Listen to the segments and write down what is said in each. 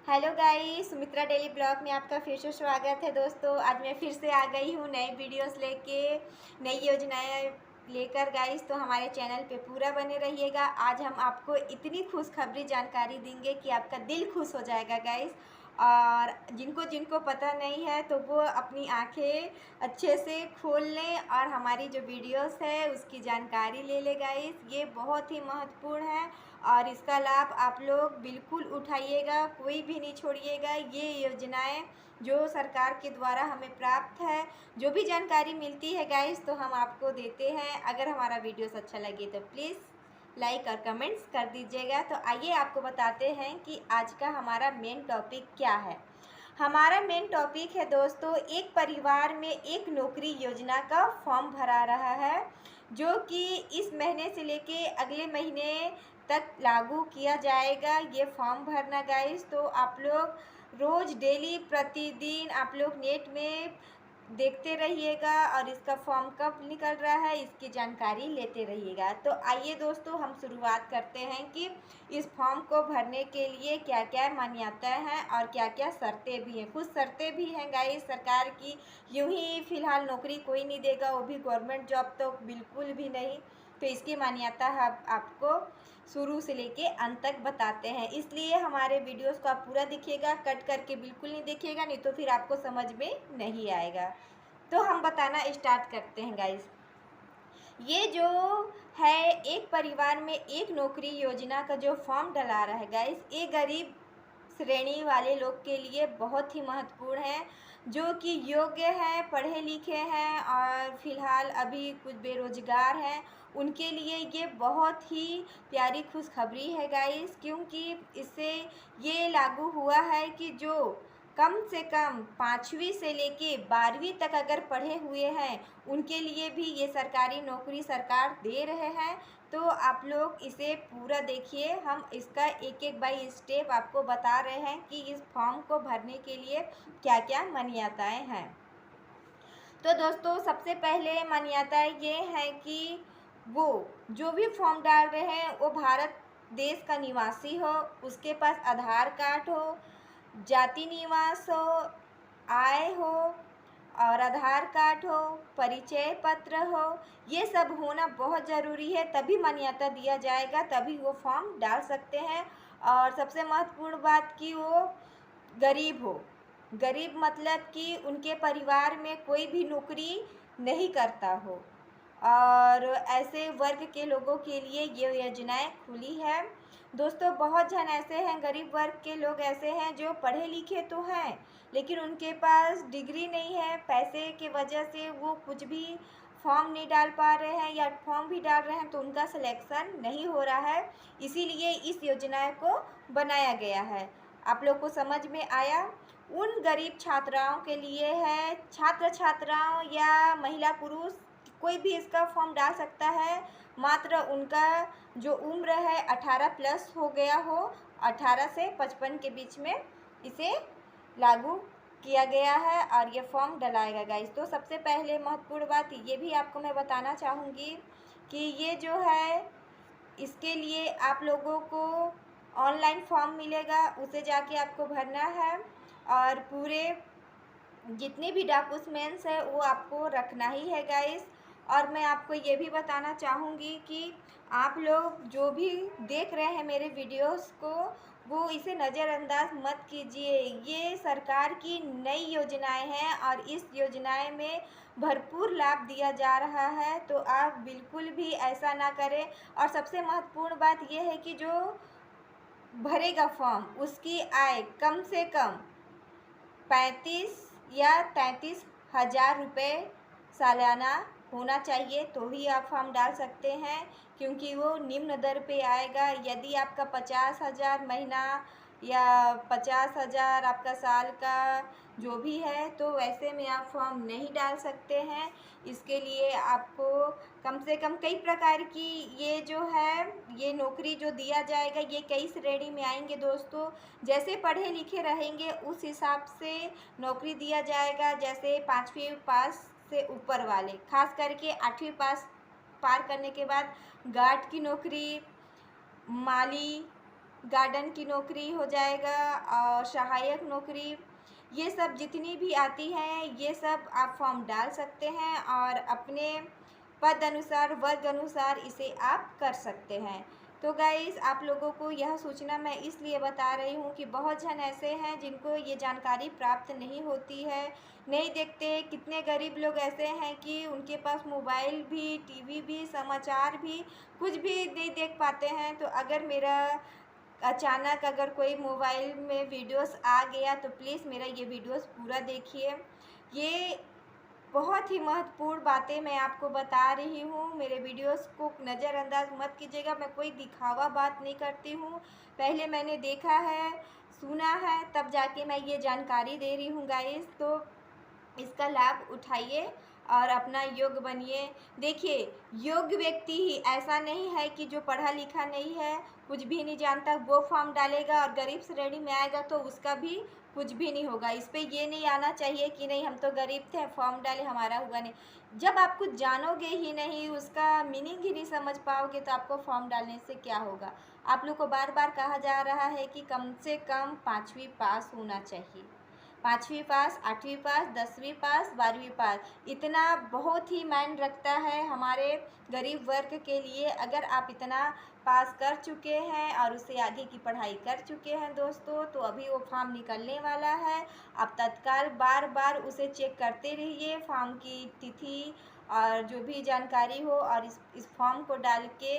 Hello guys, Sumitra daily blog में आपका फिर से स्वागत है। दोस्तों, आज मैं फिर से आ गई हूँ नए वीडियोस लेके, नई योजनाएं लेकर। गाइस, तो हमारे चैनल पे पूरा बने रहिएगा। आज हम आपको इतनी खुशखबरी जानकारी देंगे कि आपका दिल खुश हो जाएगा गाइस। और जिनको जिनको पता नहीं है तो वो अपनी आंखें अच्छे से खोल लें और हमारी जो वीडियोस है उसकी जानकारी ले ले गाइस। ये बहुत ही महत्वपूर्ण है और इसका लाभ आप लोग बिल्कुल उठाइएगा, कोई भी नहीं छोड़िएगा। ये योजनाएं जो सरकार के द्वारा हमें प्राप्त है, जो भी जानकारी मिलती है गाइस, तो हम आपको देते हैं। अगर हमारा वीडियोस अच्छा लगे तो प्लीज़ लाइक और कमेंट्स कर दीजिएगा। तो आइए आपको बताते हैं कि आज का हमारा मेन टॉपिक क्या है। हमारा मेन टॉपिक है दोस्तों, एक परिवार में एक नौकरी योजना का फॉर्म भरा रहा है, जो कि इस महीने से लेके अगले महीने तक लागू किया जाएगा। ये फॉर्म भरना गाइस, तो आप लोग रोज़ डेली प्रतिदिन आप लोग नेट में देखते रहिएगा और इसका फॉर्म कब निकल रहा है इसकी जानकारी लेते रहिएगा। तो आइए दोस्तों, हम शुरुआत करते हैं कि इस फॉर्म को भरने के लिए क्या क्या मान्यताएं हैं और क्या क्या शर्तें भी हैं। कुछ शर्तें भी हैं गाइस सरकार की। यूं ही फ़िलहाल नौकरी कोई नहीं देगा, वो भी गवर्नमेंट जॉब तो बिल्कुल भी नहीं। तो इसकी मान्यता आपको शुरू से लेके अंत तक बताते हैं, इसलिए हमारे वीडियोस को आप पूरा देखिएगा, कट करके बिल्कुल नहीं देखिएगा, नहीं तो फिर आपको समझ में नहीं आएगा। तो हम बताना स्टार्ट करते हैं गाइस। ये जो है एक परिवार में एक नौकरी योजना का जो फॉर्म डला रहा है गाइस, ये गरीब श्रेणी वाले लोग के लिए बहुत ही महत्वपूर्ण है, जो कि योग्य हैं, पढ़े लिखे हैं और फिलहाल अभी कुछ बेरोजगार हैं। उनके लिए ये बहुत ही प्यारी खुशखबरी है गाइस, क्योंकि इससे ये लागू हुआ है कि जो कम से कम 5वीं से लेके 12वीं तक अगर पढ़े हुए हैं, उनके लिए भी ये सरकारी नौकरी सरकार दे रहे हैं। तो आप लोग इसे पूरा देखिए, हम इसका एक एक बाई स्टेप आपको बता रहे हैं कि इस फॉर्म को भरने के लिए क्या क्या मान्यताएं हैं। तो दोस्तों, सबसे पहले मान्यताएं ये है कि वो जो भी फॉर्म डाल रहे हैं वो भारत देश का निवासी हो, उसके पास आधार कार्ड हो, जाति निवास हो, आय हो और आधार कार्ड हो, परिचय पत्र हो। ये सब होना बहुत ज़रूरी है, तभी मान्यता दिया जाएगा, तभी वो फॉर्म डाल सकते हैं। और सबसे महत्वपूर्ण बात कि वो गरीब हो। गरीब मतलब कि उनके परिवार में कोई भी नौकरी नहीं करता हो। और ऐसे वर्ग के लोगों के लिए ये योजनाएं खुली है। दोस्तों, बहुत जन ऐसे हैं, गरीब वर्ग के लोग ऐसे हैं जो पढ़े लिखे तो हैं, लेकिन उनके पास डिग्री नहीं है। पैसे के वजह से वो कुछ भी फॉर्म नहीं डाल पा रहे हैं, या फॉर्म भी डाल रहे हैं तो उनका सिलेक्शन नहीं हो रहा है। इसीलिए इस योजना को बनाया गया है। आप लोग को समझ में आया? उन गरीब छात्राओं के लिए है, छात्र छात्राओं या महिला पुरुष कोई भी इसका फॉर्म डाल सकता है। मात्र उनका जो उम्र है 18 प्लस हो गया हो, 18 से 55 के बीच में इसे लागू किया गया है और ये फॉर्म डलाएगा गाइस। तो सबसे पहले महत्वपूर्ण बात ये भी आपको मैं बताना चाहूँगी कि ये जो है, इसके लिए आप लोगों को ऑनलाइन फॉर्म मिलेगा, उसे जाके आपको भरना है और पूरे जितने भी डॉक्यूमेंट्स है वो आपको रखना ही है गाइस। और मैं आपको ये भी बताना चाहूँगी कि आप लोग जो भी देख रहे हैं मेरे वीडियोस को, वो इसे नज़रअंदाज मत कीजिए। ये सरकार की नई योजनाएं हैं और इस योजनाएं में भरपूर लाभ दिया जा रहा है, तो आप बिल्कुल भी ऐसा ना करें। और सबसे महत्वपूर्ण बात यह है कि जो भरेगा फॉर्म, उसकी आय कम से कम 35 या 33 हज़ार रुपये सालाना होना चाहिए, तो ही आप फॉर्म डाल सकते हैं, क्योंकि वो निम्न दर पे आएगा। यदि आपका 50 हज़ार महीना या 50 हज़ार आपका साल का जो भी है, तो वैसे में आप फॉर्म नहीं डाल सकते हैं। इसके लिए आपको कम से कम कई प्रकार की ये जो है, ये नौकरी जो दिया जाएगा, ये कई श्रेणी में आएंगे दोस्तों। जैसे पढ़े लिखे रहेंगे उस हिसाब से नौकरी दिया जाएगा। जैसे 5वीं पास से ऊपर वाले, खास करके 8वीं पास पार करने के बाद गार्ड की नौकरी, माली, गार्डन की नौकरी हो जाएगा और सहायक नौकरी, ये सब जितनी भी आती हैं ये सब आप फॉर्म डाल सकते हैं और अपने पद अनुसार वर्ग अनुसार इसे आप कर सकते हैं। तो गाइस आप लोगों को यह सूचना मैं इसलिए बता रही हूँ कि बहुत जन ऐसे हैं जिनको ये जानकारी प्राप्त नहीं होती है, नहीं देखते। कितने गरीब लोग ऐसे हैं कि उनके पास मोबाइल भी, टीवी भी, समाचार भी कुछ भी नहीं देख पाते हैं। तो अगर मेरा अचानक अगर कोई मोबाइल में वीडियोस आ गया तो प्लीज़ मेरा ये वीडियोस पूरा देखिए। ये बहुत ही महत्वपूर्ण बातें मैं आपको बता रही हूँ। मेरे वीडियोस को नज़रअंदाज मत कीजिएगा। मैं कोई दिखावा बात नहीं करती हूँ, पहले मैंने देखा है, सुना है, तब जाके मैं ये जानकारी दे रही हूँ गाइस। तो इसका लाभ उठाइए और अपना योग्य बनिए। देखिए, योग्य व्यक्ति ही, ऐसा नहीं है कि जो पढ़ा लिखा नहीं है, कुछ भी नहीं जानता, वो फॉर्म डालेगा और गरीब श्रेणी में आएगा तो उसका भी कुछ भी नहीं होगा। इस पे ये नहीं आना चाहिए कि नहीं हम तो गरीब थे, फॉर्म डाले, हमारा हुआ नहीं। जब आप कुछ जानोगे ही नहीं, उसका मीनिंग ही नहीं समझ पाओगे तो आपको फॉर्म डालने से क्या होगा। आप लोग को बार बार कहा जा रहा है कि कम से कम 5वीं पास होना चाहिए। 5वीं पास, 8वीं पास, 10वीं पास, 12वीं पास, इतना बहुत ही मायने रखता है हमारे गरीब वर्ग के लिए। अगर आप इतना पास कर चुके हैं और उससे आगे की पढ़ाई कर चुके हैं दोस्तों, तो अभी वो फॉर्म निकलने वाला है। आप तत्काल बार बार उसे चेक करते रहिए, फॉर्म की तिथि और जो भी जानकारी हो, और इस फॉर्म को डाल के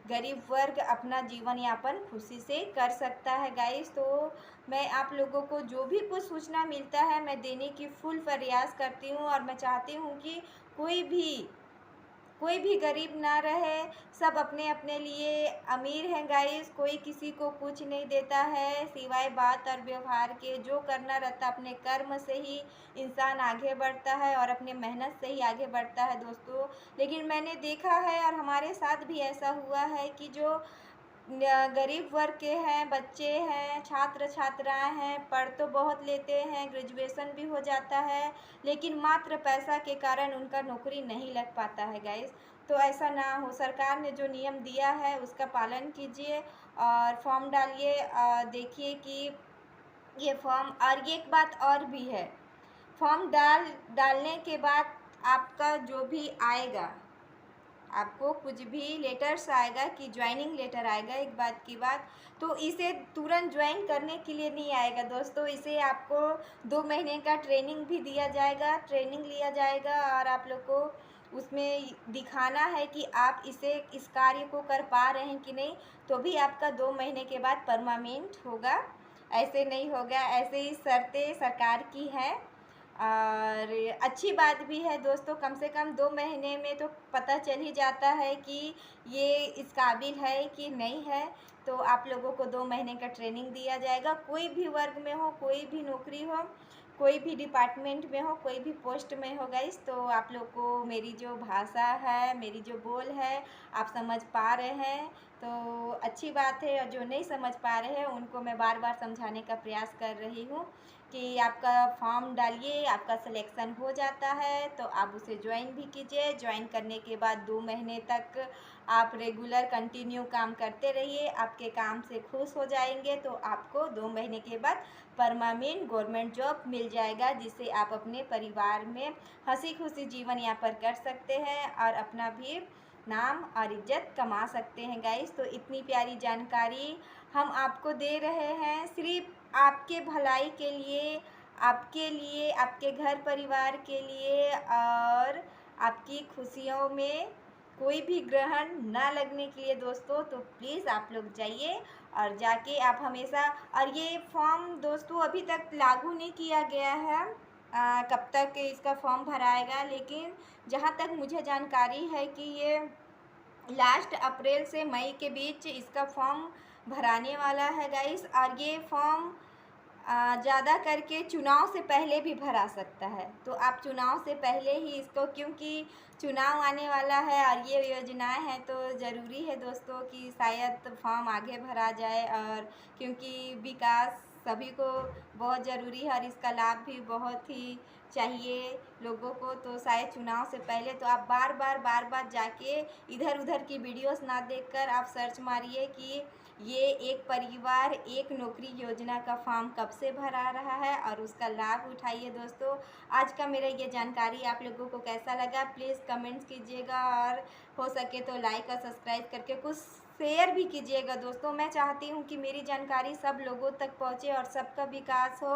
गरीब वर्ग अपना जीवन यापन खुशी से कर सकता है गाइस। तो मैं आप लोगों को जो भी कुछ सूचना मिलता है मैं देने की फुल प्रयास करती हूँ और मैं चाहती हूँ कि कोई भी गरीब ना रहे, सब अपने अपने लिए अमीर हैं गाइस। कोई किसी को कुछ नहीं देता है सिवाय बात और व्यवहार के। जो करना रहता अपने कर्म से ही इंसान आगे बढ़ता है और अपने मेहनत से ही आगे बढ़ता है दोस्तों। लेकिन मैंने देखा है और हमारे साथ भी ऐसा हुआ है कि जो गरीब वर्ग के हैं, बच्चे हैं, छात्र छात्राएं हैं, पढ़ तो बहुत लेते हैं, ग्रेजुएशन भी हो जाता है, लेकिन मात्र पैसा के कारण उनका नौकरी नहीं लग पाता है गाइस। तो ऐसा ना हो, सरकार ने जो नियम दिया है उसका पालन कीजिए और फॉर्म डालिए। देखिए कि ये फॉर्म, और ये एक बात और भी है, फॉर्म डालने के बाद आपका जो भी आएगा, आपको कुछ भी लेटर्स आएगा कि ज्वाइनिंग लेटर आएगा, एक बात की बात, तो इसे तुरंत ज्वाइन करने के लिए नहीं आएगा दोस्तों। इसे आपको 2 महीने का ट्रेनिंग भी दिया जाएगा, ट्रेनिंग लिया जाएगा और आप लोग को उसमें दिखाना है कि आप इस कार्य को कर पा रहे हैं कि नहीं, तो भी आपका 2 महीने के बाद परमानेंट होगा। ऐसे नहीं होगा, ऐसे ही शर्तें सरकार की हैं। और अच्छी बात भी है दोस्तों, कम से कम 2 महीने में तो पता चल ही जाता है कि ये इस काबिल है कि नहीं है। तो आप लोगों को 2 महीने का ट्रेनिंग दिया जाएगा। कोई भी वर्ग में हो, कोई भी नौकरी हो, कोई भी डिपार्टमेंट में हो, कोई भी पोस्ट में हो गाइस, तो आप लोग को मेरी जो भाषा है, मेरी जो बोल है, आप समझ पा रहे हैं तो अच्छी बात है। और जो नहीं समझ पा रहे हैं उनको मैं बार बार समझाने का प्रयास कर रही हूँ कि आपका फॉर्म डालिए, आपका सिलेक्शन हो जाता है तो आप उसे ज्वाइन भी कीजिए। ज्वाइन करने के बाद 2 महीने तक आप रेगुलर कंटिन्यू काम करते रहिए, आपके काम से खुश हो जाएंगे तो आपको 2 महीने के बाद परमानेंट गवर्नमेंट जॉब मिल जाएगा, जिससे आप अपने परिवार में हंसी खुशी जीवन यापन कर सकते हैं और अपना भी नाम और इज्जत कमा सकते हैं गाइस। तो इतनी प्यारी जानकारी हम आपको दे रहे हैं सिर्फ आपके भलाई के लिए, आपके घर परिवार के लिए और आपकी खुशियों में कोई भी ग्रहण ना लगने के लिए दोस्तों। तो प्लीज़ आप लोग जाइए और जाके आप हमेशा, और ये फॉर्म दोस्तों अभी तक लागू नहीं किया गया है, कब तक इसका फॉर्म भराएगा, लेकिन जहाँ तक मुझे जानकारी है कि ये लास्ट अप्रैल से मई के बीच इसका फॉर्म भराने वाला है गाइस। और ये फॉर्म ज़्यादा करके चुनाव से पहले भी भरा सकता है, तो आप चुनाव से पहले ही इसको, क्योंकि चुनाव आने वाला है और ये योजनाएं हैं तो ज़रूरी है दोस्तों कि शायद फॉर्म आगे भरा जाए। और क्योंकि विकास सभी को बहुत ज़रूरी है और इसका लाभ भी बहुत ही चाहिए लोगों को, तो शायद चुनाव से पहले तो आप बार बार जाके इधर उधर की वीडियोस ना देखकर आप सर्च मारिए कि ये एक परिवार एक नौकरी योजना का फॉर्म कब से भरा रहा है और उसका लाभ उठाइए दोस्तों। आज का मेरा ये जानकारी आप लोगों को कैसा लगा प्लीज़ कमेंट्स कीजिएगा और हो सके तो लाइक और सब्सक्राइब करके कुछ शेयर भी कीजिएगा दोस्तों। मैं चाहती हूँ कि मेरी जानकारी सब लोगों तक पहुँचे और सबका विकास हो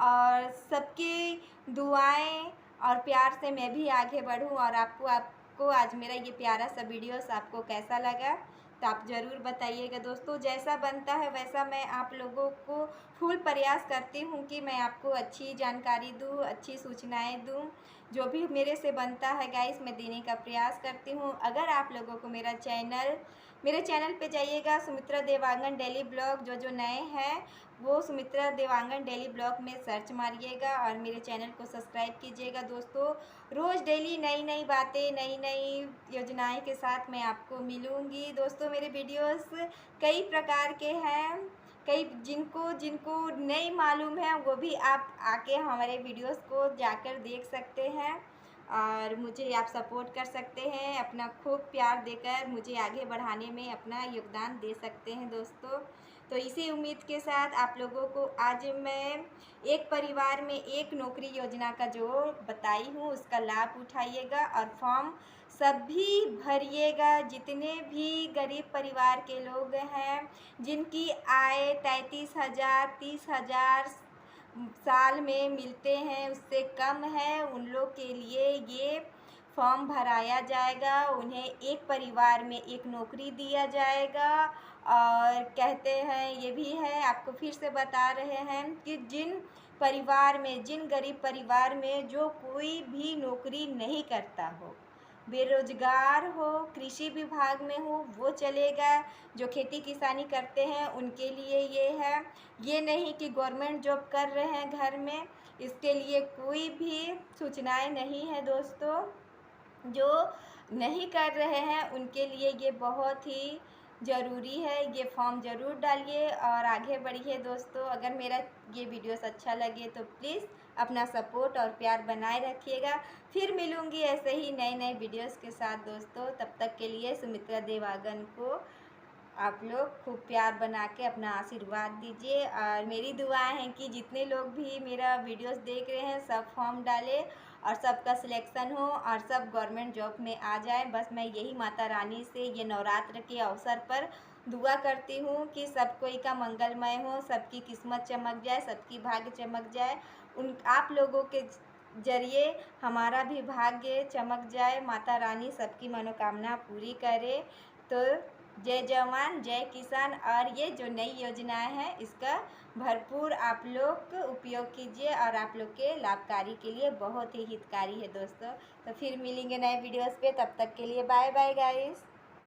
और सबकी दुआएं और प्यार से मैं भी आगे बढ़ूँ। और आपको आज मेरा ये प्यारा सा वीडियोस आपको कैसा लगा तो आप ज़रूर बताइएगा दोस्तों। जैसा बनता है वैसा मैं आप लोगों को फुल प्रयास करती हूँ कि मैं आपको अच्छी जानकारी दूँ, अच्छी सूचनाएं दूँ। जो भी मेरे से बनता है गाइस मैं देने का प्रयास करती हूँ। अगर आप लोगों को मेरे चैनल पे जाइएगा सुमित्रा देवांगन डेली ब्लॉग। जो नए हैं वो सुमित्रा देवांगन डेली ब्लॉग में सर्च मारिएगा और मेरे चैनल को सब्सक्राइब कीजिएगा दोस्तों। रोज़ डेली नई नई बातें नई नई योजनाएं के साथ मैं आपको मिलूँगी दोस्तों। मेरे वीडियोस कई प्रकार के हैं, कई जिनको नहीं मालूम है वो भी आप आके हमारे वीडियोस को जाकर देख सकते हैं और मुझे आप सपोर्ट कर सकते हैं। अपना खूब प्यार देकर मुझे आगे बढ़ाने में अपना योगदान दे सकते हैं दोस्तों। तो इसी उम्मीद के साथ आप लोगों को आज मैं एक परिवार में एक नौकरी योजना का जो बताई हूँ उसका लाभ उठाइएगा और फॉर्म सभी भरिएगा। जितने भी गरीब परिवार के लोग हैं जिनकी आय 33,000 30,000 साल में मिलते हैं उससे कम है उन लोग के लिए ये फॉर्म भराया जाएगा। उन्हें एक परिवार में एक नौकरी दिया जाएगा। और कहते हैं ये भी है आपको फिर से बता रहे हैं कि जिन गरीब परिवार में जो कोई भी नौकरी नहीं करता हो, बेरोजगार हो, कृषि विभाग में हो वो चलेगा। जो खेती किसानी करते हैं उनके लिए ये है। ये नहीं कि गवर्नमेंट जॉब कर रहे हैं घर में, इसके लिए कोई भी सूचनाएं नहीं है दोस्तों। जो नहीं कर रहे हैं उनके लिए ये बहुत ही ज़रूरी है। ये फॉर्म ज़रूर डालिए और आगे बढ़िए दोस्तों। अगर मेरा ये वीडियोस अच्छा लगे तो प्लीज़ अपना सपोर्ट और प्यार बनाए रखिएगा। फिर मिलूँगी ऐसे ही नए नए वीडियोस के साथ दोस्तों। तब तक के लिए सुमित्रा देवांगन को आप लोग खूब प्यार बना के अपना आशीर्वाद दीजिए। और मेरी दुआ है कि जितने लोग भी मेरा वीडियोस देख रहे हैं सब फॉर्म डालें और सबका सिलेक्शन हो और सब गवर्नमेंट जॉब में आ जाए। बस मैं यही माता रानी से ये नवरात्र के अवसर पर दुआ करती हूँ कि सब कोई का मंगलमय हो, सबकी किस्मत चमक जाए, सबकी भाग्य चमक जाए। आप लोगों के जरिए हमारा भी भाग्य चमक जाए। माता रानी सबकी मनोकामना पूरी करे। तो जय जवान जय किसान। और ये जो नई योजनाएं हैं इसका भरपूर आप लोग उपयोग कीजिए और आप लोग के लाभकारी के लिए बहुत ही हितकारी है दोस्तों। तो फिर मिलेंगे नए वीडियोस पे, तब तक के लिए बाय बाय गाइस।